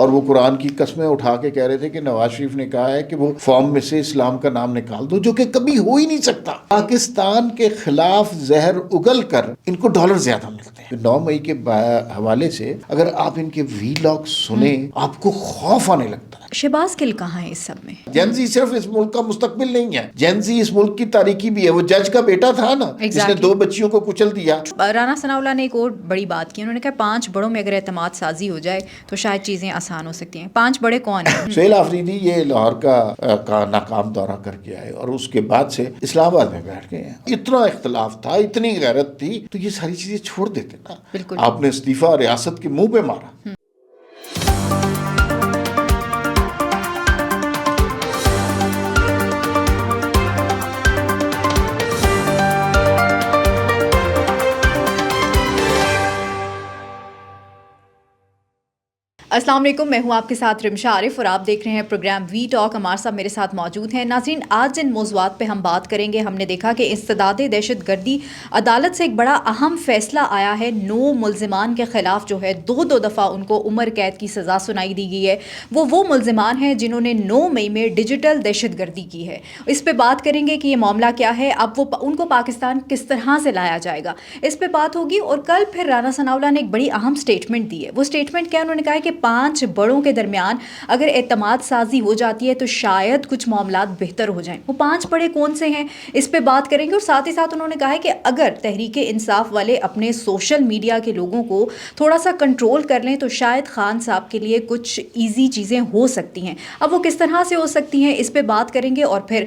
اور وہ قرآن کی قسمیں اٹھا کے کہہ رہے تھے کہ نواز شریف نے کہا ہے کہ وہ فارم میں سے اسلام کا نام نکال دو، جو کہ کبھی ہو ہی نہیں سکتا۔ پاکستان کے خلاف زہر اگل کر ان کو ڈالر زیادہ ملتے ہیں۔ 9 مئی کے حوالے سے اگر آپ ان کے وی لاگ سنیں آپ کو خوف آنے لگتا ہے۔ شہباز گل کہاں ہے اس سب میں؟ جین زی صرف اس ملک کا مستقبل نہیں ہے، جین زی اس ملک کی تاریخی بھی ہے۔ وہ جج کا بیٹا تھا نا جس نے 2 بچیوں کو کچل دیا۔ رانا ثناء اللہ نے ایک اور بڑی بات کی، انہوں نے کہا 5 بڑوں میں اگر اعتماد سازی ہو جائے تو شاید چیزیں آسان ہو سکتی ہیں۔ 5 بڑے کون ہیں؟ سہیل آفریدی یہ لاہور کا ناکام دورہ کر کے آئے اور اس کے بعد سے اسلام آباد میں بیٹھ گئے ہیں۔ اتنا اختلاف تھا، اتنی غیرت تھی، تو یہ ساری چیزیں چھوڑ دیتے نا۔ بالکل آپ نے استعفیٰ ریاست کے منہ پہ مارا۔ السلام علیکم، میں ہوں آپ کے ساتھ رمشا عارف اور آپ دیکھ رہے ہیں پروگرام وی ٹاک۔ عمار صاحب میرے ساتھ موجود ہیں۔ ناظرین، آج جن موضوعات پہ ہم بات کریں گے، ہم نے دیکھا کہ استداد دہشت گردی عدالت سے ایک بڑا اہم فیصلہ آیا ہے۔ 9 ملزمان کے خلاف جو ہے 2 دفعہ ان کو عمر قید کی سزا سنائی دی گئی ہے۔ وہ ملزمان ہیں جنہوں نے 9 مئی میں ڈیجیٹل دہشت گردی کی ہے۔ اس پہ بات کریں گے کہ یہ معاملہ کیا ہے، اب ان کو پاکستان کس طرح سے لایا جائے گا، اس پہ بات ہوگی۔ اور کل پھر رانا ثناء اللہ نے ایک بڑی اہم سٹیٹمنٹ دی ہے۔ وہ سٹیٹمنٹ کیا؟ انہوں نے کہا ہے کہ 5 بڑوں کے درمیان اگر اعتماد سازی ہو جاتی ہے تو شاید کچھ معاملات بہتر ہو جائیں۔ وہ 5 بڑے کون سے ہیں، اس پہ بات کریں گے۔ اور ساتھ ہی ساتھ انہوں نے کہا ہے کہ اگر تحریک انصاف والے اپنے سوشل میڈیا کے لوگوں کو تھوڑا سا کنٹرول کر لیں تو شاید خان صاحب کے لیے کچھ ایزی چیزیں ہو سکتی ہیں۔ اب وہ کس طرح سے ہو سکتی ہیں، اس پہ بات کریں گے۔ اور پھر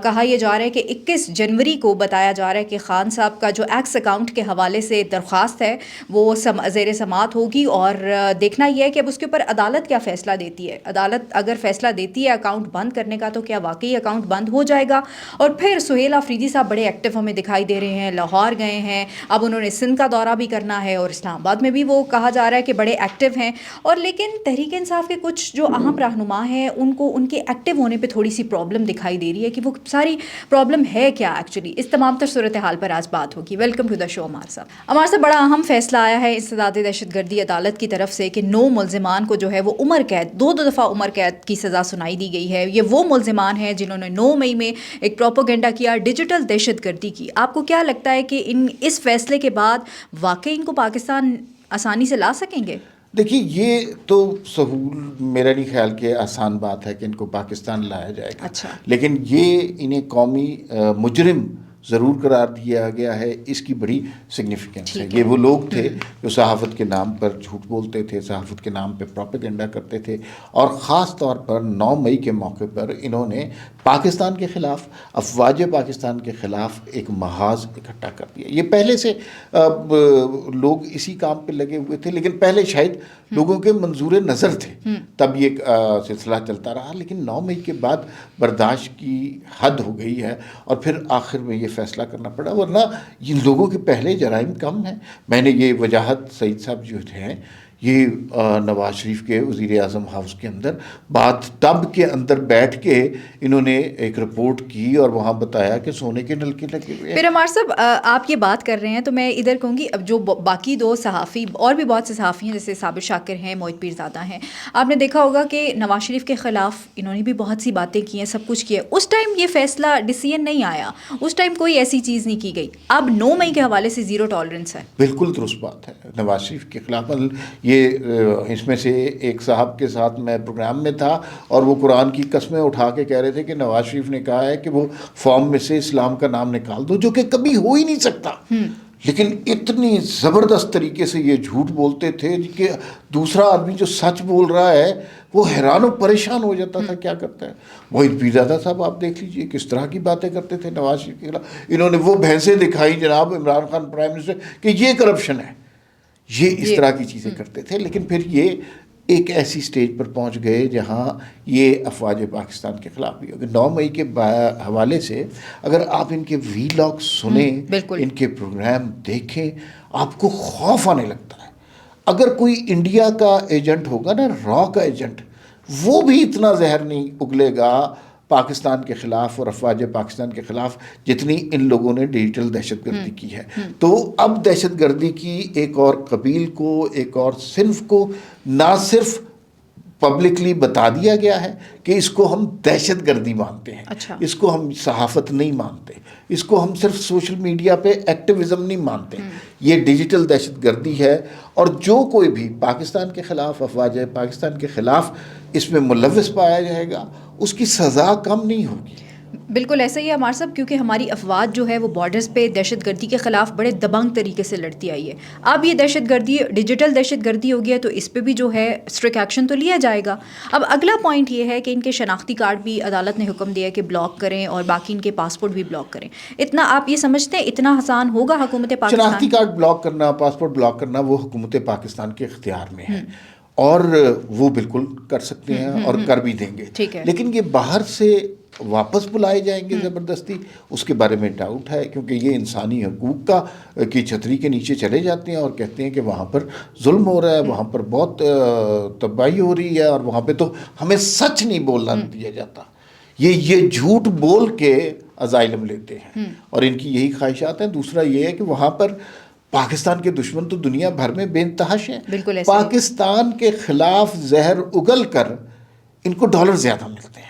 کہا یہ جا رہا ہے کہ 21 جنوری کو بتایا جا رہا ہے کہ خان صاحب کا جو ایکس اکاؤنٹ کے حوالے سے درخواست ہے وہ زیر سماعت ہوگی، اور دیکھنا یہ ہے کہ اب اس کے اوپر عدالت کیا فیصلہ دیتی ہے۔ عدالت اگر فیصلہ دیتی ہے اکاؤنٹ بند کرنے کا تو کیا واقعی اکاؤنٹ بند ہو جائے گا؟ اور پھر سہیل آفریدی صاحب بڑے ایکٹیو ہمیں دکھائی دے رہے ہیں، لاہور گئے ہیں، اب انہوں نے سندھ کا دورہ بھی کرنا ہے، اور اسلام آباد میں بھی وہ کہا جا رہا ہے کہ بڑے ایکٹیو ہیں۔ اور لیکن تحریک انصاف کے کچھ جو اہم رہنما ہیں ان کے ایکٹیو ہونے پہ تھوڑی سی پرابلم دکھائی دے رہی ہے کہ وہ ساری پرابلم ہے کیا ایکچولی۔ اس تمام تر صورتحال پر آج بات ہوگی۔ ویلکم ٹو دا شو عمار صاحب۔ عمار صاحب، بڑا اہم فیصلہ آیا ہے استداد دہشت گردی عدالت کی طرف سے کہ 9 ملزمان کو جو ہے وہ عمر قید 2 دفعہ عمر قید کی سزا سنائی دی گئی ہے۔ یہ وہ ملزمان ہیں جنہوں نے 9 مئی میں ایک پروپیگنڈا کیا، ڈیجیٹل دہشت گردی کی۔ آپ کو کیا لگتا ہے کہ اس فیصلے کے بعد واقعی ان کو پاکستان آسانی سے لا سکیں گے؟ دیکھیے، یہ تو سہول میرا نہیں خیال کہ آسان بات ہے کہ ان کو پاکستان لایا جائے گا۔ اچھا، لیکن یہ انہیں قومی مجرم ضرور قرار دیا گیا ہے، اس کی بڑی سگنیفیکنس ہے۔ یہ وہ لوگ تھے جو صحافت کے نام پر جھوٹ بولتے تھے، صحافت کے نام پہ پروپیگنڈا کرتے تھے، اور خاص طور پر 9 مئی کے موقع پر انہوں نے پاکستان کے خلاف، افواج پاکستان کے خلاف ایک محاذ اکٹھا کر دیا۔ یہ پہلے سے لوگ اسی کام پہ لگے ہوئے تھے، لیکن پہلے شاید لوگوں کے منظور نظر تھے، تب یہ سلسلہ چلتا رہا۔ لیکن 9 مئی کے بعد برداشت کی حد ہو گئی ہے، اور پھر آخر میں یہ فیصلہ کرنا پڑا، ورنہ یہ لوگوں کے پہلے جرائم کم ہیں۔ میں نے یہ وجاہت سعید صاحب جو ہیں، یہ نواز شریف کے وزیر اعظم ہاؤس کے اندر بات ٹب کے اندر بیٹھ کے انہوں نے ایک رپورٹ کی اور وہاں بتایا کہ سونے کے نلکے لگے ہوئے ہیں۔ پھر عمار صاحب، آپ یہ بات کر رہے ہیں تو میں ادھر کہوں گی، اب جو باقی 2 صحافی اور بھی بہت سے صحافی ہیں جیسے ثابت شاکر ہیں، موحد پیرزادہ ہیں، آپ نے دیکھا ہوگا کہ نواز شریف کے خلاف انہوں نے بھی بہت سی باتیں کی ہیں، سب کچھ کیا۔ اس ٹائم یہ فیصلہ ڈیسیژن نہیں آیا، اس ٹائم کوئی ایسی چیز نہیں کی گئی۔ اب 9 مئی کے حوالے سے 0 ٹالرنس ہے۔ بالکل درست بات ہے۔ نواز شریف کے خلاف یہ اس میں سے ایک صاحب کے ساتھ میں پروگرام میں تھا اور وہ قرآن کی قسمیں اٹھا کے کہہ رہے تھے کہ نواز شریف نے کہا ہے کہ وہ فارم میں سے اسلام کا نام نکال دو، جو کہ کبھی ہو ہی نہیں سکتا۔ لیکن اتنی زبردست طریقے سے یہ جھوٹ بولتے تھے کہ دوسرا آدمی جو سچ بول رہا ہے وہ حیران و پریشان ہو جاتا تھا کیا کرتا ہے۔ موحد پیرزادہ صاحب آپ دیکھ لیجئے کس طرح کی باتیں کرتے تھے نواز شریف کے خلاف۔ انہوں نے وہ بھینسیں دکھائی جناب عمران خان پرائم منسٹر کہ یہ کرپشن ہے، یہ اس طرح کی چیزیں کرتے تھے۔ لیکن پھر یہ ایک ایسی سٹیج پر پہنچ گئے جہاں یہ افواج پاکستان کے خلاف بھی ہو گئے۔ 9 مئی کے حوالے سے اگر آپ ان کے وی لاگ سنیں، ان کے پروگرام دیکھیں، آپ کو خوف آنے لگتا ہے۔ اگر کوئی انڈیا کا ایجنٹ ہوگا نا، را کا ایجنٹ، وہ بھی اتنا زہر نہیں اگلے گا پاکستان کے خلاف اور افواج پاکستان کے خلاف جتنی ان لوگوں نے ڈیجیٹل دہشت گردی کی ہے۔ تو اب دہشت گردی کی ایک اور قبیل کو، ایک اور صنف کو نہ صرف پبلکلی بتا دیا گیا ہے کہ اس کو ہم دہشت گردی مانتے ہیں. اچھا. اس کو ہم صحافت نہیں مانتے, اس کو ہم صرف سوشل میڈیا پہ ایکٹیویزم نہیں مانتے, یہ ڈیجیٹل دہشت گردی ہے. اور جو کوئی بھی پاکستان کے خلاف افواج پاکستان کے خلاف اس میں ملوث پایا جائے گا اس کی سزا کم نہیں ہوگی. بالکل ایسا ہی ہے عمار صاحب, کیونکہ ہماری افواج جو ہے وہ بارڈرز پہ دہشت گردی کے خلاف بڑے دبنگ طریقے سے لڑتی آئی ہے. اب یہ دہشت گردی ڈیجیٹل دہشت گردی ہو گیا تو اس پہ بھی جو ہے اسٹرک ایکشن تو لیا جائے گا. اب اگلا پوائنٹ یہ ہے کہ ان کے شناختی کارڈ بھی عدالت نے حکم دیا کہ بلاک کریں اور باقی ان کے پاسپورٹ بھی بلاک کریں. اتنا آپ یہ سمجھتے ہیں اتنا آسان ہوگا حکومت پاکستان؟ شناختی کارڈ بلاک کرنا, پاسپورٹ بلاک کرنا وہ حکومت پاکستان کے اختیار میں ہے اور وہ بالکل کر سکتے ہیں اور کر بھی دیں گے. لیکن یہ باہر سے واپس بلائے جائیں گے زبردستی, اس کے بارے میں ڈاؤٹ ہے, کیونکہ یہ انسانی حقوق کی چھتری کے نیچے چلے جاتے ہیں اور کہتے ہیں کہ وہاں پر ظلم ہو رہا ہے, وہاں پر بہت تباہی ہو رہی ہے اور وہاں پہ تو ہمیں سچ نہیں بولنا دیا جاتا. یہ جھوٹ بول کے ازائلم لیتے ہیں اور ان کی یہی خواہشات ہیں. دوسرا یہ ہے کہ وہاں پر پاکستان کے دشمن تو دنیا بھر میں بے انتہاش ہیں. پاکستان کے خلاف زہر اگل کر ان کو ڈالر زیادہ ملتے ہیں.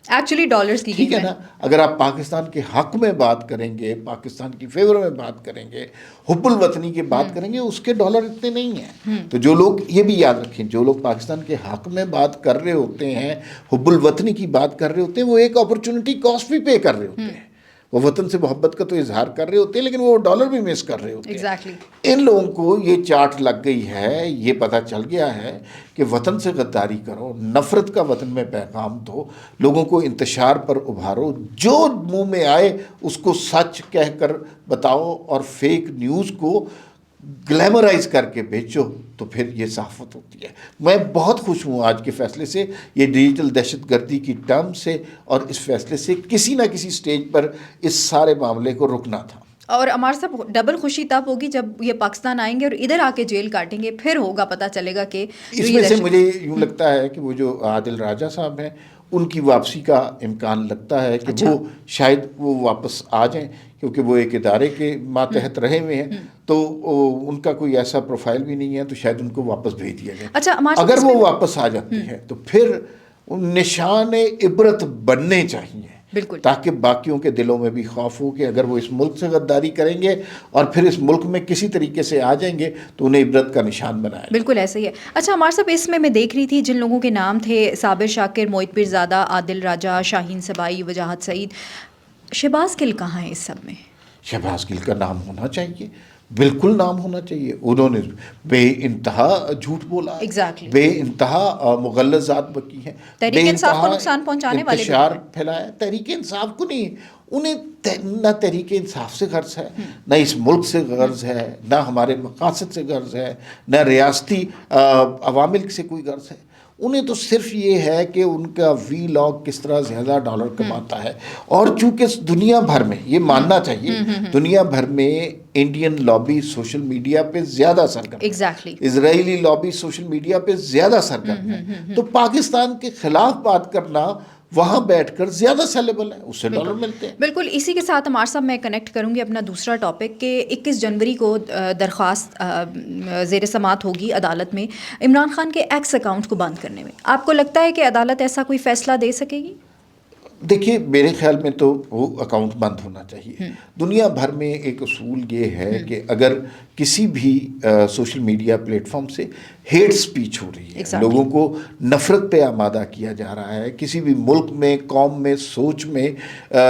ایکچولی ڈالرز کی ٹھیک ہے نا, اگر آپ پاکستان کے حق میں بات کریں گے, پاکستان کی فیور میں بات کریں گے, حب الوطنی کی بات کریں گے, اس کے ڈالر اتنے نہیں ہیں. تو جو لوگ, یہ بھی یاد رکھیں, جو لوگ پاکستان کے حق میں بات کر رہے ہوتے ہیں, حب الوطنی کی بات کر رہے ہوتے ہیں, وہ ایک اپرچونٹی کاسٹ بھی پے کر رہے ہوتے ہیں. وہ وطن سے محبت کا تو اظہار کر رہے ہوتے ہیں لیکن وہ ڈالر بھی مس کر رہے ہوتے ہیں. ان لوگوں کو یہ چاٹ لگ گئی ہے, یہ پتہ چل گیا ہے کہ وطن سے غداری کرو, نفرت کا وطن میں پیغام دو, لوگوں کو انتشار پر ابھارو, جو منہ میں آئے اس کو سچ کہہ کر بتاؤ اور فیک نیوز کو گلیمرائز کر کے بیچو, تو پھر یہ صحافت ہوتی ہے. میں بہت خوش ہوں آج کے فیصلے سے, یہ ڈیجیٹل دہشت گردی کی ٹرم سے اور اس فیصلے سے کسی نہ کسی سٹیج پر اس سارے معاملے کو رکنا تھا. اور ہمارے صاحب ڈبل خوشی تب ہوگی جب یہ پاکستان آئیں گے اور ادھر آ کے جیل کاٹیں گے, پھر ہوگا پتہ چلے گا کہ اس میں سے مجھے یوں لگتا ہے کہ وہ جو عادل راجہ صاحب ہیں ان کی واپسی کا امکان لگتا ہے کہ وہ شاید وہ واپس آ جائیں, کیونکہ وہ ایک ادارے کے ماتحت رہے ہوئے ہیں, تو ان کا کوئی ایسا پروفائل بھی نہیں ہے, تو شاید ان کو واپس بھیج دیا جائے. اگر وہ واپس آ جاتی ہے تو پھر نشان عبرت بننے چاہیے, تاکہ باقیوں کے دلوں میں بھی خوف ہو کہ اگر وہ اس ملک سے غداری کریں گے اور پھر اس ملک میں کسی طریقے سے آ جائیں گے تو انہیں عبرت کا نشان بنائے. بالکل ایسا ہی ہے. اچھا ہمارے صاحب, اس میں دیکھ رہی تھی جن لوگوں کے نام تھے, صابر شاکر, موہت پیرزادہ, عادل راجہ, شاہین صبائی, وجاہت سعید, شہباز گل کہاں ہیں اس سب میں؟ شہباز گل کا نام ہونا چاہیے, بالکل نام ہونا چاہیے. انہوں نے بے انتہا جھوٹ بولا, بے انتہا مغلظات بکی ہیں, تحریک انصاف کو نقصان پہنچانے والے انتشار پھیلایا. تحریک انصاف کو نہیں, انہیں نہ تحریک انصاف سے غرض ہے, نہ اس ملک سے غرض ہے, نہ ہمارے مقاصد سے غرض ہے, نہ ریاستی عوامل سے کوئی غرض ہے. انہیں تو صرف یہ ہے کہ ان کا وی لاگ کس طرح زیادہ ڈالر کماتا ہے. اور چونکہ دنیا بھر میں یہ ماننا چاہیے, دنیا بھر میں انڈین لابی سوشل میڈیا پہ زیادہ سرگرم ہے, اسرائیلی لابی سوشل میڈیا پہ زیادہ سرگرم ہے, تو پاکستان کے خلاف بات کرنا وہاں بیٹھ کر زیادہ سیلیبل ہے, اس سے ڈالر ملتے ہیں. بالکل. اسی کے ساتھ ہمارے صاحب میں کنیکٹ کروں گی اپنا دوسرا ٹاپک کہ 21 جنوری کو درخواست زیر سماعت ہوگی عدالت میں عمران خان کے ایکس اکاؤنٹ کو بند کرنے میں. آپ کو لگتا ہے کہ عدالت ایسا کوئی فیصلہ دے سکے گی؟ دیکھیے میرے خیال میں تو وہ اکاؤنٹ بند ہونا چاہیے. دنیا بھر میں ایک اصول یہ ہے کہ اگر کسی بھی سوشل میڈیا پلیٹ فارم سے ہیٹ سپیچ ہو رہی ہے, لوگوں کو نفرت پہ آمادہ کیا جا رہا ہے, کسی بھی ملک میں, قوم میں, سوچ میں,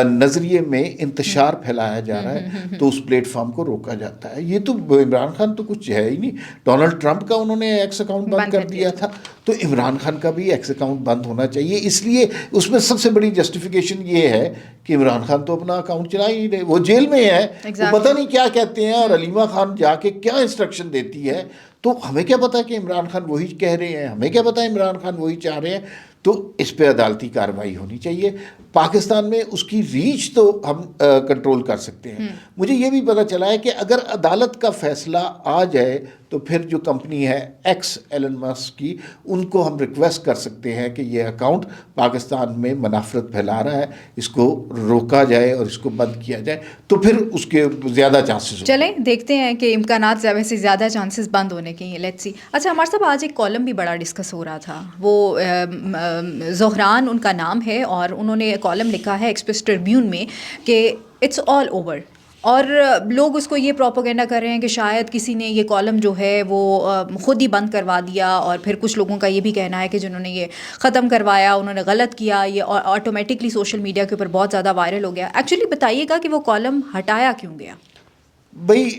نظریے میں انتشار پھیلایا جا رہا ہے, تو اس پلیٹ فارم کو روکا جاتا ہے. یہ تو عمران خان تو کچھ ہے ہی نہیں, ڈونلڈ ٹرمپ کا انہوں نے ایکس اکاؤنٹ بند کر دیا تھا, تو عمران خان کا بھی ایکس اکاؤنٹ بند ہونا چاہیے. اس لیے اس میں سب سے بڑی جسٹیفیکیشن یہ ہے کہ عمران خان تو اپنا اکاؤنٹ چلا ہی نہیں رہے, وہ جیل میں ہے, وہ پتہ نہیں کیا کہتے ہیں, اور علیمہ خان جا کے کیا انسٹرکشن دیتی ہے, تو ہمیں کیا پتا کہ عمران خان وہی کہہ رہے ہیں, ہمیں کیا پتا عمران خان وہی چاہ رہے ہیں. تو اس پہ عدالتی کارروائی ہونی چاہیے. پاکستان میں اس کی ریچ تو ہم کنٹرول کر سکتے ہیں. مجھے یہ بھی پتہ چلا ہے کہ اگر عدالت کا فیصلہ آ جائے تو تو پھر جو کمپنی ہے ایکس ایلن مسک کی، ان کو ہم ریکویسٹ کر سکتے ہیں کہ یہ اکاؤنٹ پاکستان میں منافرت پھیلا رہا ہے، اس کو روکا جائے اور اس کو بند کیا جائے، تو پھر اس کے زیادہ چانسز ہوں۔ چلیں دیکھتے ہیں کہ امکانات سے زیادہ چانسز بند ہونے کے ہیں، لیٹس سی۔ اچھا عمار صاحب، آج ایک کالم بھی بڑا ڈسکس ہو رہا تھا، وہ زہران ان کا نام ہے، اور انہوں نے کالم لکھا ہے ایکسپریس ٹربیون میں کہ اٹس آل اوور، اور لوگ اس کو یہ پروپیگنڈا کر رہے ہیں کہ شاید کسی نے یہ کالم جو ہے وہ خود ہی بند کروا دیا، اور پھر کچھ لوگوں کا یہ بھی کہنا ہے کہ جنہوں نے یہ ختم کروایا انہوں نے غلط کیا، یہ آٹومیٹکلی سوشل میڈیا کے اوپر بہت زیادہ وائرل ہو گیا۔ ایکچولی بتائیے گا کہ وہ کالم ہٹایا کیوں گیا؟ بھائی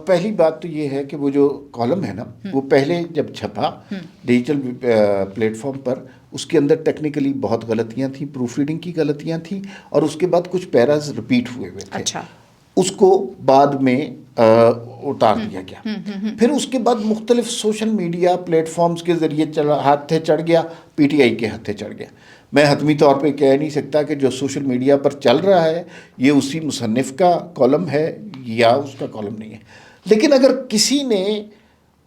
پہلی بات تو یہ ہے کہ وہ جو کالم ہے نا، وہ پہلے جب چھپا ڈیجیٹل پلیٹ فارم پر، اس کے اندر ٹیکنیکلی بہت غلطیاں تھیں، پروف ریڈنگ کی غلطیاں تھیں، اور اس کے بعد کچھ پیراز ریپیٹ ہوئے تھے۔ اچھا، اس کو بعد میں اتار دیا گیا۔ پھر اس کے بعد مختلف سوشل میڈیا پلیٹ فارمز کے ذریعے ہاتھے چڑھ گیا، پی ٹی آئی کے ہاتھے چڑھ گیا۔ میں حتمی طور پہ کہہ نہیں سکتا کہ جو سوشل میڈیا پر چل رہا ہے یہ اسی مصنف کا کالم ہے یا اس کا کالم نہیں ہے، لیکن اگر کسی نے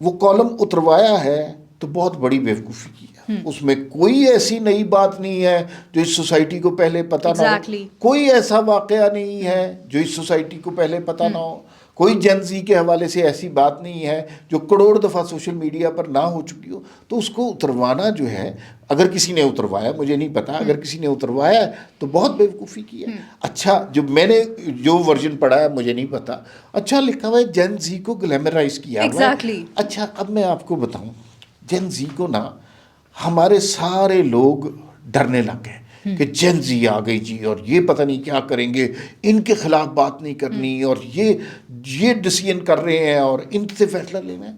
وہ کالم اتروایا ہے تو بہت بڑی بیوقوفی کی ہے۔ اس میں کوئی ایسی نئی بات نہیں ہے جو اس سوسائٹی کو پہلے پتہ نہ ہو، کوئی ایسا واقعہ نہیں ہے جو اس سوسائٹی کو پہلے پتہ نہ ہو، کوئی جن زی کے حوالے سے ایسی بات نہیں ہے جو کروڑ دفعہ سوشل میڈیا پر نہ ہو چکی ہو۔ تو اس کو اتروانا جو ہے، اگر کسی نے اتروایا، مجھے نہیں پتا، اگر کسی نے اتروایا ہے تو بہت بیوقوفی کی ہے۔ اچھا، جو میں نے جو ورژن پڑھا ہے مجھے نہیں پتا، اچھا لکھا ہوا ہے جن زی کو گلیمرائز کیا ہوا ہے۔ اچھا اب میں آپ کو بتاؤں، جن زی کو نا ہمارے سارے لوگ ڈرنے لگ گئے کہ جن زی آ گئی جی، اور یہ پتہ نہیں کیا کریں گے، ان کے خلاف بات نہیں کرنی، اور یہ ڈیسیژن کر رہے ہیں اور ان سے فیصلہ لینا ہے۔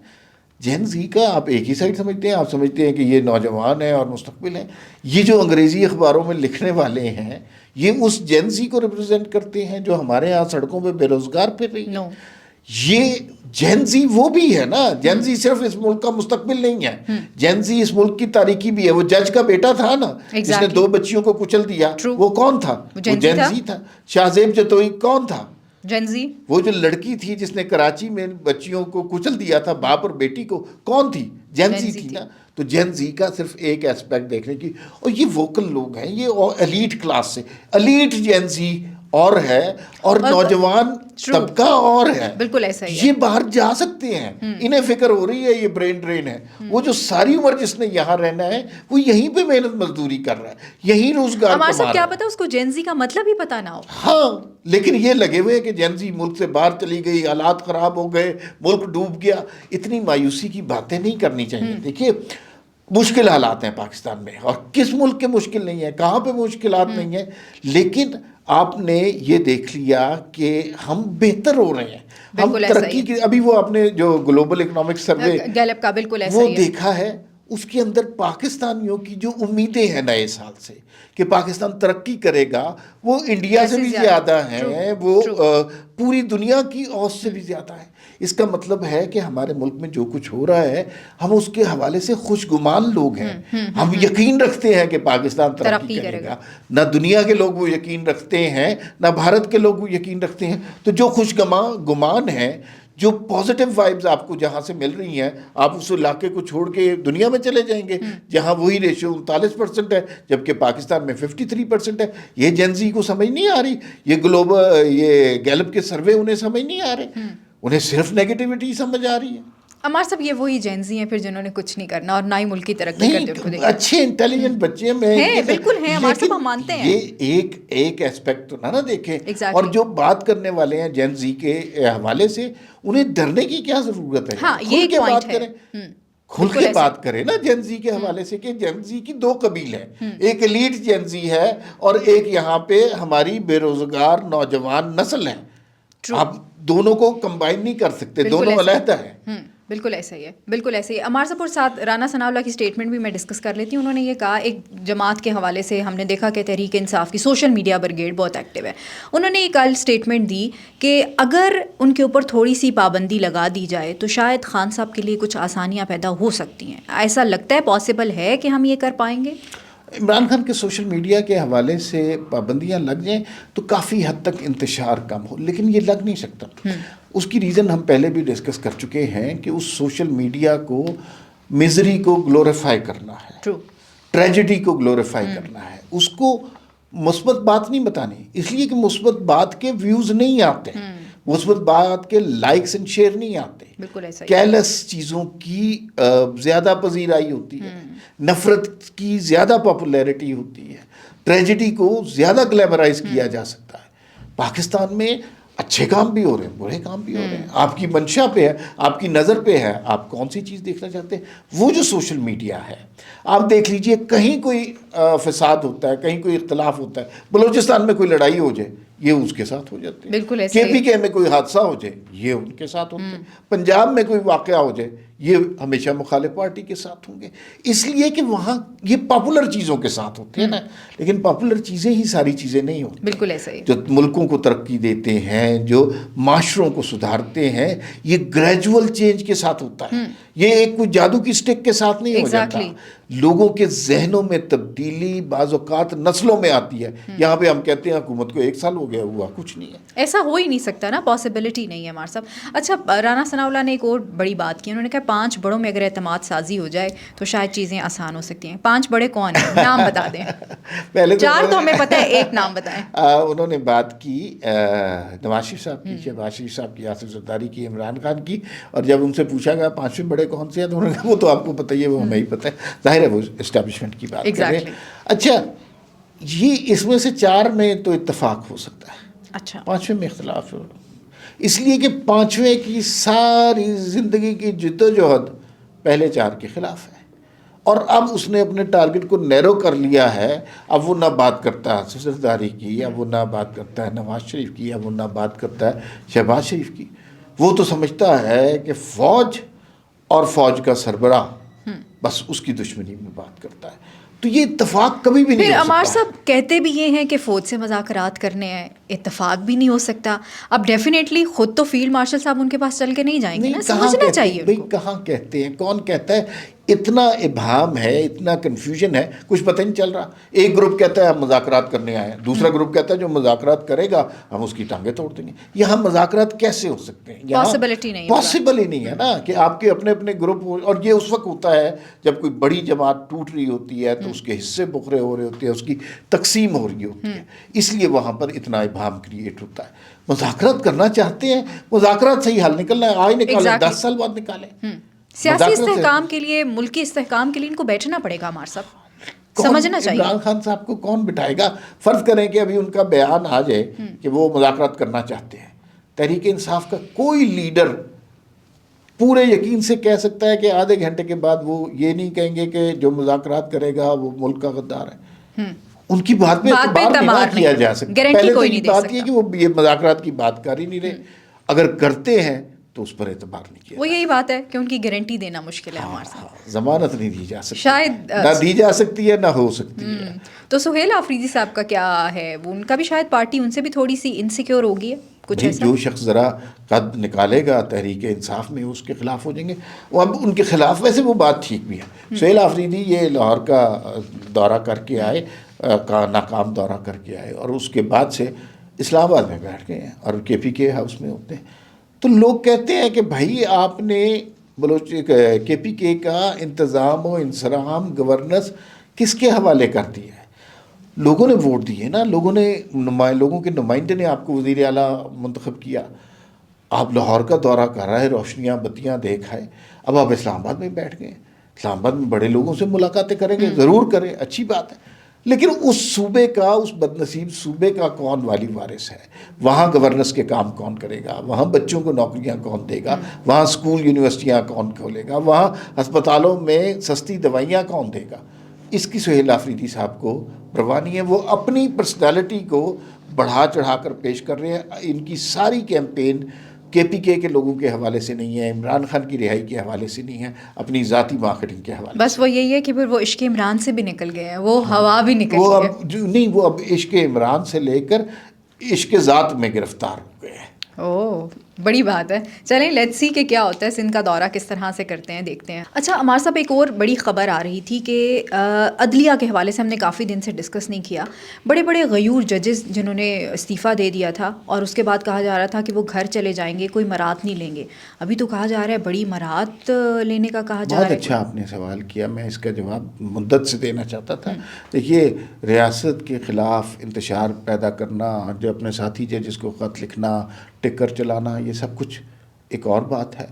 جن زی کا آپ ایک ہی سائڈ سمجھتے ہیں، آپ سمجھتے ہیں کہ یہ نوجوان ہیں اور مستقبل ہیں۔ یہ جو انگریزی اخباروں میں لکھنے والے ہیں یہ اس جن زی کو ریپرزینٹ کرتے ہیں جو ہمارے ہاں سڑکوں پہ بے روزگار پھر رہی ہے۔ یہ جن زی وہ بھی ہے نا، جن زی صرف اس ملک کا مستقبل نہیں ہے، جن زی اس ملک کی تاریخی بھی ہے۔ وہ جج کا بیٹا تھا نا جس نے 2 بچیوں کو کچل دیا، وہ کون تھا؟ وہ جن زی تھا۔ شاہ زیب جتوئی کون تھا؟ جن زی۔ وہ جو لڑکی تھی جس نے کراچی میں بچیوں کو کچل دیا تھا، باپ اور بیٹی کو، کون تھی؟ جن زی تھی نا۔ تو جن زی کا صرف ایک ایسپیکٹ دیکھنے کی، اور یہ ووکل لوگ ہیں، یہ ایلیٹ کلاس سے، ایلیٹ جن زی اور ہے، اور نوجوان طبقہ اور ہے، بالکل ایسا ہی ہے۔ یہ باہر جا سکتے ہیں، انہیں فکر ہو رہی ہے، یہ برین ڈرین ہے۔ وہ جو ساری عمر جس نے یہاں رہنا ہے وہ یہیں پہ محنت مزدوری کر رہا ہے، یہیں روزگار کما رہا ہے۔ کیا پتا اس کو جن زی کا مطلب ہی پتا نہ ہو۔ ہاں، لیکن یہ لگے ہوئے کہ جن زی ملک سے باہر چلی گئی، حالات خراب ہو گئے، ملک ڈوب گیا۔ اتنی مایوسی کی باتیں نہیں کرنی چاہیے۔ دیکھیے مشکل حالات ہیں پاکستان میں، اور کس ملک کے مشکل نہیں ہے، کہاں پہ مشکلات نہیں ہیں، لیکن آپ نے یہ دیکھ لیا کہ ہم بہتر ہو رہے ہیں، ہم ترقی کی۔ ابھی وہ آپ نے جو گلوبل اکنامک سروے گیلپ کا بالکل ایسا وہ دیکھا ہے، اس کے اندر پاکستانیوں کی جو امیدیں ہیں نئے سال سے کہ پاکستان ترقی کرے گا، وہ انڈیا سے بھی زیادہ ہیں، وہ پوری دنیا کی اوسط سے بھی زیادہ ہے۔ اس کا مطلب ہے کہ ہمارے ملک میں جو کچھ ہو رہا ہے ہم اس کے حوالے سے خوش گمان لوگ ہیں، ہم یقین رکھتے ہیں کہ پاکستان ترقی کرے گا۔ نہ دنیا کے لوگ وہ یقین رکھتے ہیں، نہ بھارت کے لوگ وہ یقین رکھتے ہیں۔ تو جو خوش گمان ہیں، جو پازیٹیو وائبز آپ کو جہاں سے مل رہی ہیں، آپ اس علاقے کو چھوڑ کے دنیا میں چلے جائیں گے جہاں وہی ریشو 39% ہے، جبکہ پاکستان میں 53% ہے۔ یہ جن زی کو سمجھ نہیں آ رہی، یہ گیلپ کے سروے انہیں سمجھ نہیں آ رہے، انہیں صرف نیگیٹیوٹی سمجھ آ رہی ہے۔ عمار صاحب یہ وہی جین زی ہیں پھر جنہوں نے کچھ نہیں کرنا اور نہ ہی ملک کی ترقی کرتے۔ اچھے انٹیلیجنٹ بچے ہیں، بالکل ہیں عمار صاحب، ہم مانتے ہیں۔ یہ ایک ایسپیکٹ تو نہ دیکھیں، اور جو بات کرنے والے ہیں جین زی کے حوالے سے، انہیں ڈرنے کی کیا ضرورت ہے؟ ہاں، یہ ایک پوائنٹ ہے۔ کھل کے بات کریں نا جن زی کے حوالے سے، کہ جن زی کی 2 قبیل ہیں، ایک ایلیٹ جن زی ہے اور ایک یہاں پہ ہماری بے روزگار نوجوان نسل ہے۔ آپ دونوں کو کمبائن نہیں کر سکتے، دونوں علیحدہ ہیں۔ بالکل ایسا ہی ہے، بالکل ایسے ہی۔ عمار صاحب اور ساتھ رانا ثناء اللہ کی اسٹیٹمنٹ بھی میں ڈسکس کر لیتی ہوں۔ انہوں نے یہ کہا، ایک جماعت کے حوالے سے ہم نے دیکھا کہ تحریک انصاف کی سوشل میڈیا بریگیڈ بہت ایکٹیو ہے، انہوں نے یہ کل اسٹیٹمنٹ دی کہ اگر ان کے اوپر تھوڑی سی پابندی لگا دی جائے تو شاید خان صاحب کے لیے کچھ آسانیاں پیدا ہو سکتی ہیں۔ ایسا لگتا ہے پاسبل ہے کہ ہم یہ کر پائیں گے؟ عمران خان کے سوشل میڈیا کے حوالے سے پابندیاں لگ جائیں تو کافی حد تک انتشار کم ہو، لیکن یہ لگ نہیں سکتا. اس کی ریزن ہم پہلے بھی ڈسکس کر چکے ہیں کہ اس سوشل میڈیا کو مزری کو گلوریفائی کرنا ہے، ٹریجڈی کو گلوریفائی کرنا ہے، اس کو مثبت بات نہیں بتانی، اس لیے کہ مثبت بات کے ویوز نہیں آتے، مثبت بات کے لائکس اینڈ شیئر نہیں آتے، بالکل ایسا کیلس چیزوں کی زیادہ پذیرائی ہوتی ہے، نفرت کی زیادہ پاپولیرٹی ہوتی ہے، ٹریجڈی کو زیادہ گلیمرائز کیا جا سکتا ہے. پاکستان میں اچھے کام بھی ہو رہے ہیں، برے کام بھی ہو رہے ہیں، آپ کی منشا پہ ہے، آپ کی نظر پہ ہے، آپ کون سی چیز دیکھنا چاہتے ہیں. وہ جو سوشل میڈیا ہے، آپ دیکھ لیجئے کہیں کوئی فساد ہوتا ہے، کہیں کوئی اختلاف ہوتا ہے، بلوچستان میں کوئی لڑائی ہو جائے یہ اس کے ساتھ ہو جاتی ہے، بالکل ایسے کے پی کے میں کوئی حادثہ ہو جائے یہ ان کے ساتھ ہوتے ہیں، پنجاب میں کوئی واقعہ ہو جائے یہ ہمیشہ مخالف پارٹی کے ساتھ ہوں گے، اس لیے کہ وہاں یہ پاپولر چیزوں کے ساتھ ہوتے ہیں نا. لیکن پاپولر چیزیں ہی ساری چیزیں نہیں ہوتی. بالکل ایسا ہی. جو ملکوں کو ترقی دیتے ہیں، جو معاشروں کو سدھارتے ہیں، یہ گریجول چینج کے ساتھ ہوتا ہے، یہ ایک کوئی جادو کی سٹک کے ساتھ نہیں ہو جاتا. لوگوں کے ذہنوں میں تبدیلی بعض اوقات نسلوں میں آتی ہے. یہاں پہ ہم کہتے ہیں حکومت کو 1 سال ہو گیا، ہوا کچھ نہیں ہے. ایسا ہو ہی نہیں سکتا نا، پاسبلٹی نہیں ہے ہمارے صاحب. اچھا، رانا ثناء اللہ نے ایک اور بڑی بات کی، انہوں نے کہا 5 بڑوں میں اگر اعتماد سازی ہو جائے تو شاید چیزیں آسان ہو سکتی ہیں. 5 بڑے کون ہیں؟ نام بتا دیں. پہلے 4 تو ہمیں پتہ ہے، 1 نام بتائیں. انہوں نے بات کی نواز شریف صاحب کی، شہباز شریف صاحب کی، آصف زرداری کی، عمران خان کی، اور جب ان سے پوچھا گیا 5ویں بڑے کون سے ہیں تو انہوں نے کہا وہ تو آپ کو پتہ ہی ہے، وہ ہمیں ہی پتہ ہے. ظاہر ہے وہ اسٹیبلشمنٹ کی بات کر رہے ہیں. اچھا، یہ اس میں سے 4 میں تو اتفاق ہو سکتا ہے، اچھا 5ویں میں اختلاف ہو، اس لیے کہ 5ویں کی ساری زندگی کی جدوجہد پہلے 4 کے خلاف ہے، اور اب اس نے اپنے ٹارگٹ کو نیرو کر لیا ہے. اب وہ نہ بات کرتا ہے زرداری کی، اب وہ نہ بات کرتا ہے نواز شریف کی، اب وہ نہ بات کرتا ہے شہباز شریف کی. وہ تو سمجھتا ہے کہ فوج اور فوج کا سربراہ بس اس کی دشمنی میں بات کرتا ہے. تو یہ اتفاق کبھی بھی نہیں ہو سکتا. پھر عمار صاحب کہتے بھی یہ ہیں کہ فوج سے مذاکرات کرنے ہیں، اتفاق بھی نہیں ہو سکتا. اب ڈیفینیٹلی خود تو فیلڈ مارشل صاحب ان کے پاس چل کے نہیں جائیں گے نا، سمجھنا چاہیے. بھئی کہاں کہتے ہیں، کون کہتا ہے؟ اتنا ابہام ہے، اتنا کنفیوژن ہے، کچھ پتہ نہیں چل رہا. ایک گروپ کہتا ہے ہم مذاکرات کرنے آئے ہیں، دوسرا گروپ کہتا ہے جو مذاکرات کرے گا ہم اس کی ٹانگیں توڑ دیں گے. یہاں مذاکرات کیسے ہو سکتے ہیں؟ پاسبلٹی نہیں ہے، پاسبل ہی نہیں ہے نا کہ آپ کے اپنے اپنے گروپ. اور یہ اس وقت ہوتا ہے جب کوئی بڑی جماعت ٹوٹ رہی ہوتی ہے تو اس کے حصے بکھرے ہو رہے ہوتے ہیں، اس کی تقسیم ہو رہی ہوتی ہے، اس لیے وہاں پر اتنا ابہام کریٹ ہوتا ہے. مذاکرات کرنا چاہتے ہیں، مذاکرات سے ہی حل نکلنا ہے، آج نکالیں 10 سال بعد نکالیں. سیاسی استحکام کے لیے، ملکی استحکام کے لیے ان کو بیٹھنا پڑے گا ہمارے صاحب، سمجھنا چاہیے. عمران خان صاحب کو کون بٹھائے گا؟ فرض کریں کہ ابھی ان کا بیان آ جائے کہ وہ مذاکرات کرنا چاہتے ہیں، تحریک انصاف کا کوئی لیڈر پورے یقین سے کہہ سکتا ہے کہ آدھے گھنٹے کے بعد وہ یہ نہیں کہیں گے کہ جو مذاکرات کرے گا وہ ملک کا غدار ہے. ان کی بات پہ اعتبار نہیں کیا جا سکتا. پہلے تو یہ بات یہ کہ وہ یہ مذاکرات کی بات کر ہی نہیں رہے، اگر کرتے ہیں تو اس پر اعتبار نہیں کیا. وہ یہی بات ہے کہ ان کی گارنٹی دینا مشکل ہے ہمارے ساتھ. ضمانت نہیں دی جا سکتی، شاید نہ دی جا سکتی ہے نہ ہو سکتی ہے. تو سہیل آفریدی صاحب کا کیا ہے؟ وہ ان کا بھی شاید پارٹی ان سے بھی تھوڑی سی انسیکیور ہوگی ہے کچھ ایسا. جو شخص ذرا قد نکالے گا تحریک انصاف میں اس کے خلاف ہو جائیں گے. وہ اب ان کے خلاف، ویسے وہ بات ٹھیک بھی ہے. سہیل آفریدی یہ لاہور کا دورہ کر کے آئے، کا ناکام دورہ کر کے آئے، اور اس کے بعد سے اسلام آباد میں بیٹھ گئے ہیں اور کے پی کے ہاؤس میں ہوتے ہیں. تو لوگ کہتے ہیں کہ بھائی آپ نے کے پی کے کا انتظام و انصرام گورننس کس کے حوالے کر دیا ہے؟ لوگوں نے ووٹ دیے نا، لوگوں کے نمائندے نے آپ کو وزیر اعلیٰ منتخب کیا. آپ لاہور کا دورہ کر رہے، روشنیاں بتیاں دیکھ آئے، اب آپ اسلام آباد میں بیٹھ گئے. اسلام آباد میں بڑے لوگوں سے ملاقاتیں کریں گے، ضرور کریں، اچھی بات ہے. لیکن اس صوبے کا، اس بدنصیب صوبے کا کون والی وارث ہے؟ وہاں گورننس کے کام کون کرے گا؟ وہاں بچوں کو نوکریاں کون دے گا؟ وہاں اسکول یونیورسٹیاں کون کھولے گا؟ وہاں ہسپتالوں میں سستی دوائیاں کون دے گا؟ اس کی سہیل آفریدی صاحب کو پرواہ نہیں ہے. وہ اپنی پرسنالٹی کو بڑھا چڑھا کر پیش کر رہے ہیں. ان کی ساری کیمپین کے پی کے لوگوں کے حوالے سے نہیں ہے، عمران خان کی رہائی کے حوالے سے نہیں ہے، اپنی ذاتی مارکیٹنگ کے حوالے بس وہ یہی ہے کہ پھر وہ عشق عمران سے بھی نکل گئے ہیں، وہ ہوا بھی نکل گئی. وہ اب عشق عمران سے لے کر عشق ذات میں گرفتار ہو گئے ہیں. بڑی بات ہے. چلیں لیٹس سی کہ کیا ہوتا ہے, سندھ کا دورہ کس طرح سے کرتے ہیں, دیکھتے ہیں. اچھا عمار صاحب, ایک اور بڑی خبر آ رہی تھی کہ عدلیہ کے حوالے سے ہم نے کافی دن سے ڈسکس نہیں کیا. بڑے بڑے غیور ججز جنہوں نے استعفیٰ دے دیا تھا اور اس کے بعد کہا جا رہا تھا کہ وہ گھر چلے جائیں گے, کوئی مرات نہیں لیں گے. ابھی تو کہا جا رہا ہے بڑی مرات لینے کا کہا جا رہا ہے. بہت اچھا آپ نے سوال کیا, میں اس کا جواب مدت سے دینا چاہتا تھا. دیکھیے, ریاست کے خلاف انتشار پیدا کرنا, جو اپنے ساتھی ججز کو خط لکھنا, ٹکر چلانا, یہ سب کچھ ایک اور بات ہے.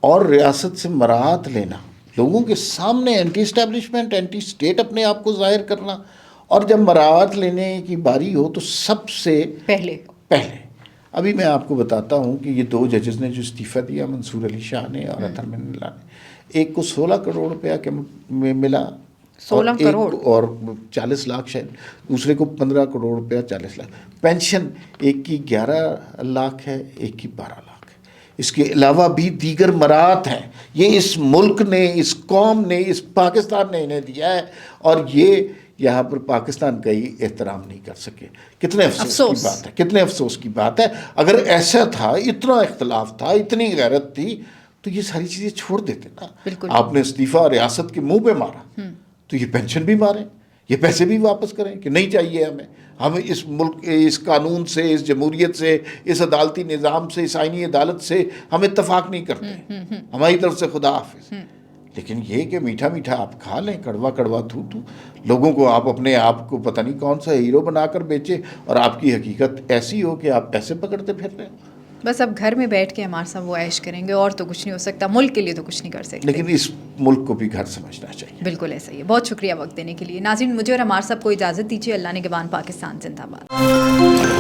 اور ریاست سے براعت لینا, لوگوں کے سامنے اینٹی اسٹیبلشمنٹ, اینٹی اسٹیٹ اپنے آپ کو ظاہر کرنا, اور جب براعت لینے کی باری ہو تو سب سے پہلے ابھی میں آپ کو بتاتا ہوں کہ یہ 2 ججز نے جو استعفیٰ دیا, منصور علی شاہ نے اور اطہر من اللہ نے, ایک کو 16 کروڑ روپیہ کے ملا 16 کروڑ اور 40 لاکھ شاید, دوسرے کو 15 کروڑ روپیہ 40 لاکھ. پینشن ایک کی 11 لاکھ ہے, ایک کی 12 لاکھ ہے. اس کے علاوہ بھی دیگر مرات ہیں. یہ اس ملک نے, اس قوم نے, اس پاکستان نے انہیں دیا ہے, اور یہ یہاں پر پاکستان کا ہی احترام نہیں کر سکے. کتنے افسوس کی بات ہے, کتنے افسوس کی بات ہے. اگر ایسا تھا, اتنا اختلاف تھا, اتنی غیرت تھی, تو یہ ساری چیزیں چھوڑ دیتے نا. آپ نے استعفیٰ ریاست کے منہ پہ مارا, تو یہ پینشن بھی ماریں, یہ پیسے بھی واپس کریں کہ نہیں چاہیے ہمیں. ہم اس ملک, اس قانون سے, اس جمہوریت سے, اس عدالتی نظام سے, اس آئینی عدالت سے ہم اتفاق نہیں کرتے, ہماری طرف سے خدا حافظ. لیکن یہ کہ میٹھا میٹھا آپ کھا لیں, کڑوا کڑوا تھو لوگوں کو آپ اپنے آپ کو پتہ نہیں کون سا ہیرو بنا کر بیچے, اور آپ کی حقیقت ایسی ہو کہ آپ پیسے پکڑتے پھر رہے ہیں. بس اب گھر میں بیٹھ کے ہمارے ساتھ وہ عیش کریں گے, اور تو کچھ نہیں ہو سکتا, ملک کے لیے تو کچھ نہیں کر سکتے. لیکن اس ملک کو بھی گھر سمجھنا چاہیے. بالکل ایسا ہی ہے. بہت شکریہ وقت دینے کے لیے. ناظرین, مجھے اور ہمارے سب کو اجازت دیجیے. اللہ نگہبان. پاکستان زندہ باد.